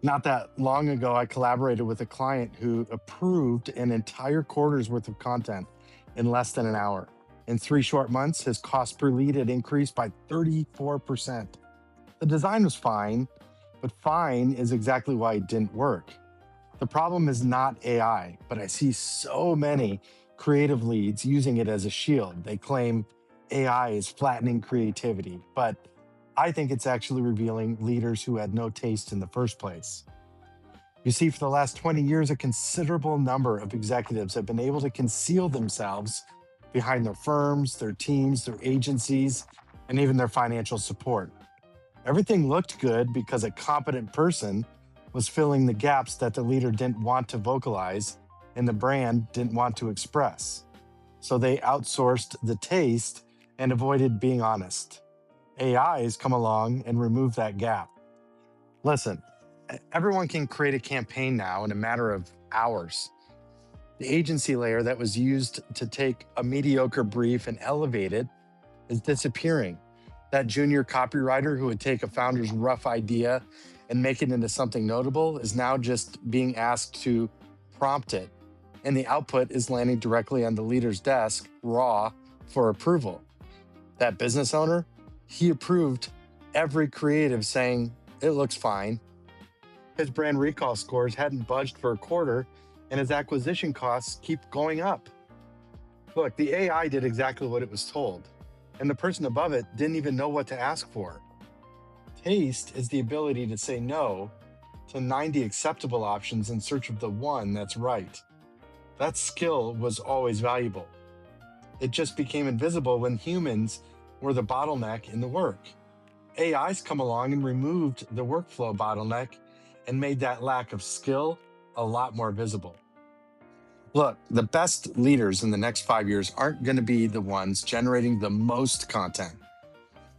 Not that long ago, I collaborated with a client who approved an entire quarter's worth of content in less than an hour. In 3 short months, his cost per lead had increased by 34%. The design was fine, but fine is exactly why it didn't work. The problem is not AI, but I see so many creative leads using it as a shield. They claim AI is flattening creativity, but I think it's actually revealing leaders who had no taste in the first place. You see, for the last 20 years, a considerable number of executives have been able to conceal themselves behind their firms, their teams, their agencies, and even their financial support. Everything looked good because a competent person was filling the gaps that the leader didn't want to vocalize and the brand didn't want to express. So they outsourced the taste and avoided being honest. AI has come along and removed that gap. Listen, everyone can create a campaign now in a matter of hours. The agency layer that was used to take a mediocre brief and elevate it is disappearing. That junior copywriter who would take a founder's rough idea and make it into something notable is now just being asked to prompt it. And the output is landing directly on the leader's desk, raw, for approval. That business owner, he approved every creative saying, it looks fine. His brand recall scores hadn't budged for a quarter, and his acquisition costs keep going up. Look, the AI did exactly what it was told, and the person above it didn't even know what to ask for. Taste is the ability to say no to 90 acceptable options in search of the one that's right. That skill was always valuable. It just became invisible when humans were the bottleneck in the work. AI's come along and removed the workflow bottleneck and made that lack of skill a lot more visible. Look, the best leaders in the next 5 years aren't going to be the ones generating the most content.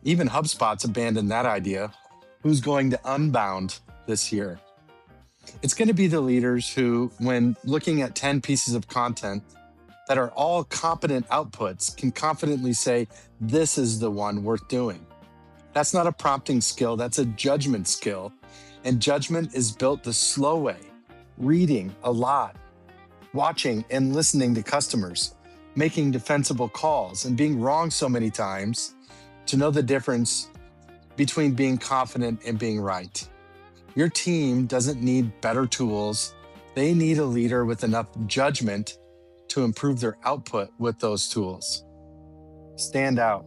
Even HubSpot's abandoned that idea. Who's going to unbound this year? It's going to be the leaders who, when looking at 10 pieces of content that are all competent outputs, can confidently say, this is the one worth doing. That's not a prompting skill, that's a judgment skill. And judgment is built the slow way, reading a lot, watching and listening to customers, making defensible calls, and being wrong so many times to know the difference between being confident and being right. Your team doesn't need better tools. They need a leader with enough judgment to improve their output with those tools. Stand out.